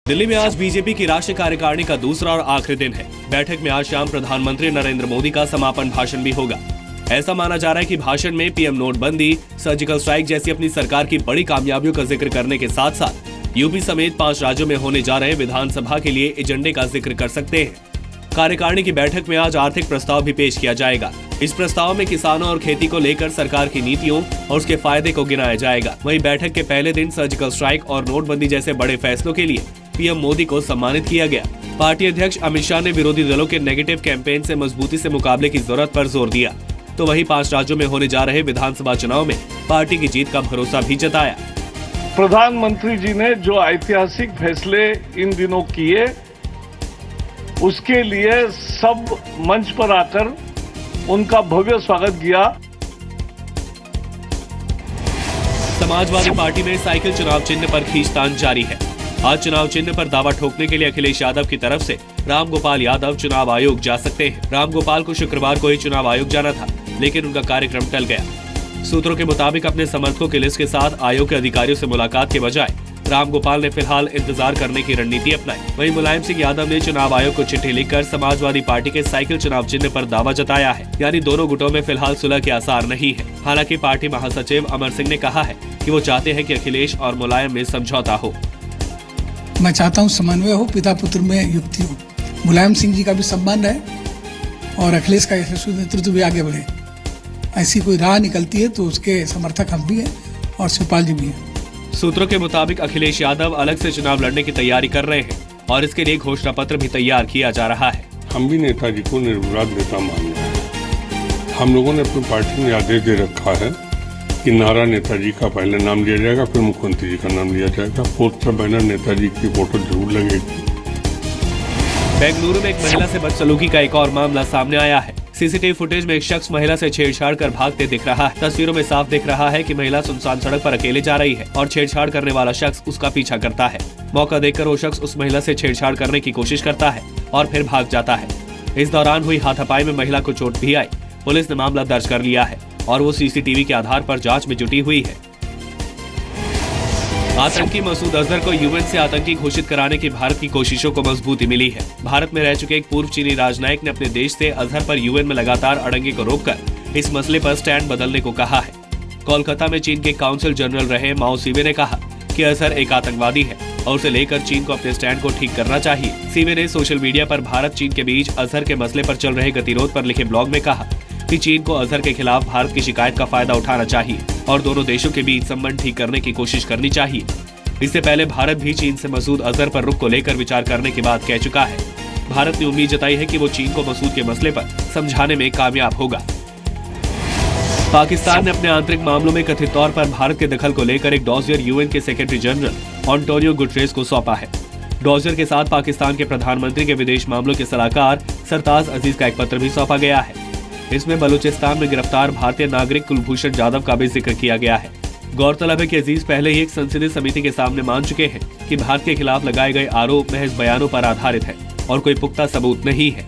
दिल्ली में आज बीजेपी की राष्ट्रीय कार्यकारिणी का दूसरा और आखिरी दिन है। बैठक में आज शाम प्रधानमंत्री नरेंद्र मोदी का समापन भाषण भी होगा। ऐसा माना जा रहा है कि भाषण में पीएम नोटबंदी, सर्जिकल स्ट्राइक जैसी अपनी सरकार की बड़ी कामयाबियों का जिक्र करने के साथ साथ यूपी समेत 5 राज्यों में होने जा रहे विधानसभा के लिए एजेंडे का जिक्र कर सकते हैं। कार्यकारिणी की बैठक में आज आर्थिक प्रस्ताव भी पेश किया जाएगा। इस प्रस्ताव में किसानों और खेती को लेकर सरकार की नीतियों और उसके फायदे को गिनाया जाएगा। वहीं बैठक के पहले दिन सर्जिकल स्ट्राइक और नोटबंदी जैसे बड़े फैसलों के लिए पीएम मोदी को सम्मानित किया गया। पार्टी अध्यक्ष अमित शाह ने विरोधी दलों के नेगेटिव कैंपेन से मजबूती से मुकाबले की जरूरत पर जोर दिया, तो वहीं 5 राज्यों में होने जा रहे विधानसभा चुनाव में पार्टी की जीत का भरोसा भी जताया। प्रधानमंत्री जी ने जो ऐतिहासिक फैसले इन दिनों किए, उसके लिए सब मंच पर आकर उनका भव्य स्वागत किया। समाजवादी पार्टी में साइकिल चुनाव चिन्ह पर खींचतान जारी है। आज चुनाव चिन्ह पर दावा ठोकने के लिए अखिलेश यादव की तरफ से राम गोपाल यादव चुनाव आयोग जा सकते हैं। राम गोपाल को शुक्रवार को ही चुनाव आयोग जाना था, लेकिन उनका कार्यक्रम टल गया। सूत्रों के मुताबिक अपने समर्थकों की लिस्ट के साथ आयोग के अधिकारियों से मुलाकात के बजाय राम गोपाल ने फिलहाल इंतजार करने की रणनीति अपनाई। वहीं मुलायम सिंह यादव ने चुनाव आयोग को चिट्ठी लिखकर समाजवादी पार्टी के साइकिल चुनाव चिन्ह पर दावा जताया है। यानी दोनों गुटों में फिलहाल सुलह के आसार नहीं है। हालांकि पार्टी महासचिव अमर सिंह ने कहा है कि वो चाहते हैं कि अखिलेश और मुलायम में समझौता हो। मैं चाहता हूं समन्वय हो, पिता पुत्र में युक्ति हो, मुलायम सिंह जी का भी सम्मान रहे और अखिलेश का यशस्वी नेतृत्व भी आगे बढ़े। ऐसी कोई राह निकलती है तो उसके समर्थक हम भी हैं और शिवपाल जी भी हैं। सूत्रों के मुताबिक अखिलेश यादव अलग से चुनाव लड़ने की तैयारी कर रहे हैं और इसके लिए घोषणा पत्र भी तैयार किया जा रहा है। हम भी नेताजी को निर्विवाद नेता मान रहे हैं। हम लोगों ने अपनी पार्टी में आदेश दे रखा है कि नारा नेताजी का पहले नाम लिया जाएगा, फिर मुख्यमंत्री जी का नाम लिया जाएगा। पोस्टर बैनर नेताजी की फोटो जरूर लगेगी। बेंगलुरु में एक महिला से बदसलूकी का एक और मामला सामने आया है। सीसीटीवी फुटेज में एक शख्स महिला से छेड़छाड़ कर भागते दिख रहा है। तस्वीरों में साफ दिख रहा है कि महिला सुनसान सड़क पर अकेले जा रही है और छेड़छाड़ करने वाला शख्स उसका पीछा करता है। मौका देखकर वो शख्स उस महिला से छेड़छाड़ करने की कोशिश करता है और फिर भाग जाता है। इस दौरान हुई हाथापाई में महिला को चोट भी आई। पुलिस ने मामला दर्ज कर लिया है और वो सीसीटीवी के आधार पर जांच में जुटी हुई है। आतंकी मसूद अजहर को यूएन से आतंकी घोषित कराने की भारत की कोशिशों को मजबूती मिली है। भारत में रह चुके एक पूर्व चीनी राजनयिक ने अपने देश से अजहर पर यूएन में लगातार अड़ंगे को रोककर इस मसले पर स्टैंड बदलने को कहा है। कोलकाता में चीन के काउंसिल जनरल रहे माओ सीवे ने कहा कि अजहर एक आतंकवादी है और उसे लेकर चीन को अपने स्टैंड को ठीक करना चाहिए। सीवे ने सोशल मीडिया पर भारत चीन के बीच अजहर के मसले पर चल रहे गतिरोध पर लिखे ब्लॉग में कहा कि चीन को अजहर के खिलाफ भारत की शिकायत का फायदा उठाना चाहिए और दोनों देशों के बीच संबंध ठीक करने की कोशिश करनी चाहिए। इससे पहले भारत भी चीन से मसूद अजहर पर रुख को लेकर विचार करने की बात कह चुका है। भारत ने उम्मीद जताई है कि वो चीन को मसूद के मसले पर समझाने में कामयाब होगा। पाकिस्तान ने अपने आंतरिक मामलों में कथित तौर पर भारत के दखल को लेकर एक डॉसियर यूएन के सेक्रेटरी जनरल एंटोनियो गुटरेस को सौंपा है। डॉसियर के साथ पाकिस्तान के प्रधानमंत्री के विदेश मामलों के सलाहकार सरताज अजीज का एक पत्र भी सौंपा गया है। इसमें बलूचिस्तान में गिरफ्तार भारतीय नागरिक कुलभूषण जाधव का भी जिक्र किया गया है। गौरतलब है कि अजीज पहले ही एक संसदीय समिति के सामने मान चुके हैं कि भारत के खिलाफ लगाए गए आरोप महज बयानों पर आधारित है और कोई पुख्ता सबूत नहीं है।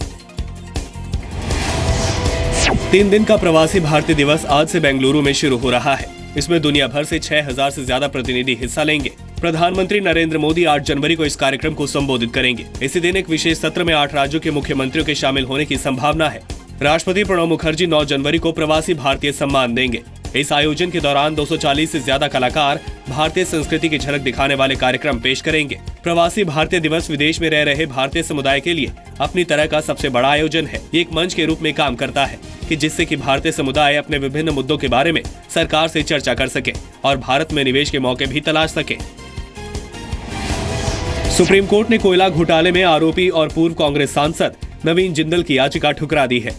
3 दिन का प्रवासी भारतीय दिवस आज से बेंगलुरु में शुरू हो रहा है। इसमें दुनिया भर से 6000 से ज्यादा प्रतिनिधि हिस्सा लेंगे। प्रधानमंत्री नरेंद्र मोदी 8 जनवरी को इस कार्यक्रम को संबोधित करेंगे। इसी दिन एक विशेष सत्र में 8 राज्यों के मुख्यमंत्रियों के शामिल होने की संभावना है। राष्ट्रपति प्रणब मुखर्जी 9 जनवरी को प्रवासी भारतीय सम्मान देंगे। इस आयोजन के दौरान 240 से ज्यादा कलाकार भारतीय संस्कृति की झलक दिखाने वाले कार्यक्रम पेश करेंगे। प्रवासी भारतीय दिवस विदेश में रह रहे भारतीय समुदाय के लिए अपनी तरह का सबसे बड़ा आयोजन है। ये एक मंच के रूप में काम करता है कि जिससे कि भारतीय समुदाय अपने विभिन्न मुद्दों के बारे में सरकार से चर्चा कर सके और भारत में निवेश के मौके भी तलाश सके। सुप्रीम कोर्ट ने कोयला घोटाले में आरोपी और पूर्व कांग्रेस सांसद नवीन जिंदल की याचिका ठुकरा दी है।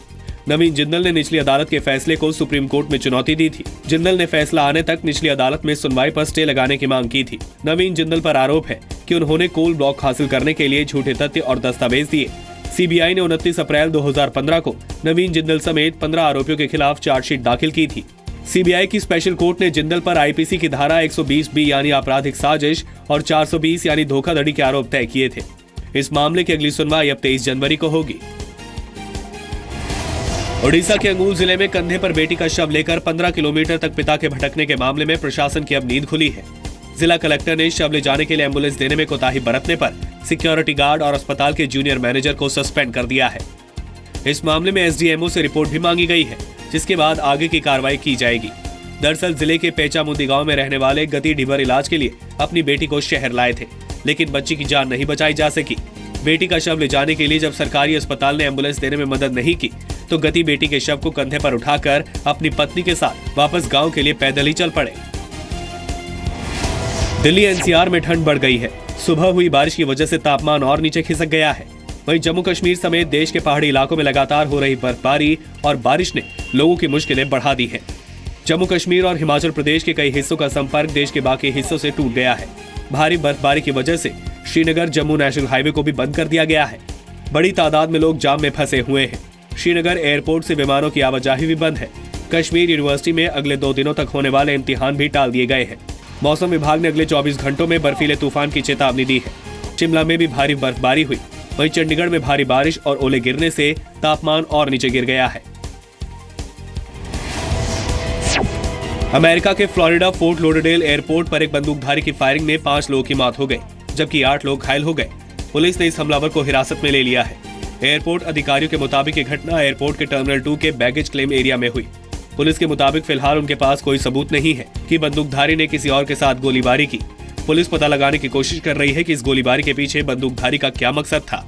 नवीन जिंदल ने निचली अदालत के फैसले को सुप्रीम कोर्ट में चुनौती दी थी। जिंदल ने फैसला आने तक निचली अदालत में सुनवाई पर स्टे लगाने की मांग की थी। नवीन जिंदल पर आरोप है कि उन्होंने कोल ब्लॉक हासिल करने के लिए झूठे तथ्य और दस्तावेज दिए। सीबीआई ने 29 अप्रैल 2015 को नवीन जिंदल समेत 15 आरोपियों के खिलाफ चार्जशीट दाखिल की थी। सीबीआई की स्पेशल कोर्ट ने जिंदल पर आईपीसी की धारा 120B यानी आपराधिक साजिश और 420 यानी धोखाधड़ी के आरोप तय किए थे। इस मामले की अगली सुनवाई अब 23 जनवरी को होगी। ओडिशा के अंगुल जिले में कंधे पर बेटी का शव लेकर 15 किलोमीटर तक पिता के भटकने के मामले में प्रशासन की अब नींद खुली है। जिला कलेक्टर ने शव ले जाने के लिए एम्बुलेंस देने में कोताही बरतने पर सिक्योरिटी गार्ड और अस्पताल के जूनियर मैनेजर को सस्पेंड कर दिया है। इस मामले में एसडीएमओ से रिपोर्ट भी मांगी गई है, जिसके बाद आगे की कार्रवाई की जाएगी। दरअसल जिले के पेचामुंदी गांव में रहने वाले गति ढिबर इलाज के लिए अपनी बेटी को शहर लाए थे, लेकिन बच्ची की जान नहीं बचाई जा सकी। बेटी का शव ले जाने के लिए जब सरकारी अस्पताल ने एम्बुलेंस देने में मदद नहीं की, तो गति बेटी के शव को कंधे पर उठाकर अपनी पत्नी के साथ वापस गांव के लिए पैदल ही चल पड़े। दिल्ली एनसीआर में ठंड बढ़ गई है। सुबह हुई बारिश की वजह से तापमान और नीचे खिसक गया है। वहीं जम्मू कश्मीर समेत देश के पहाड़ी इलाकों में लगातार हो रही बर्फबारी और बारिश ने लोगों की मुश्किलें बढ़ा दी हैं। जम्मू कश्मीर और हिमाचल प्रदेश के कई हिस्सों का संपर्क देश के बाकी हिस्सों से टूट गया है। भारी बर्फबारी की वजह से श्रीनगर जम्मू नेशनल हाईवे को भी बंद कर दिया गया है। बड़ी तादाद में लोग जाम में फंसे हुए हैं। श्रीनगर एयरपोर्ट से विमानों की आवाजाही भी बंद है। कश्मीर यूनिवर्सिटी में अगले 2 दिनों तक होने वाले इम्तिहान भी टाल दिए गए हैं। मौसम विभाग ने अगले 24 घंटों में बर्फीले तूफान की चेतावनी दी है। शिमला में भी भारी बर्फबारी हुई। वहीं चंडीगढ़ में भारी बारिश और ओले गिरने से तापमान और नीचे गिर गया है। अमेरिका के फ्लोरिडा फोर्ट लॉडरडेल एयरपोर्ट पर एक बंदूकधारी की फायरिंग में 5 लोगों की मौत हो गई, जबकि 8 लोग घायल हो गए। पुलिस ने इस हमलावर को हिरासत में ले लिया है। एयरपोर्ट अधिकारियों के मुताबिक ये घटना एयरपोर्ट के टर्मिनल 2 के बैगेज क्लेम एरिया में हुई। पुलिस के मुताबिक फिलहाल उनके पास कोई सबूत नहीं है कि बंदूकधारी ने किसी और के साथ गोलीबारी की। पुलिस पता लगाने की कोशिश कर रही है कि इस गोलीबारी के पीछे बंदूकधारी का क्या मकसद था।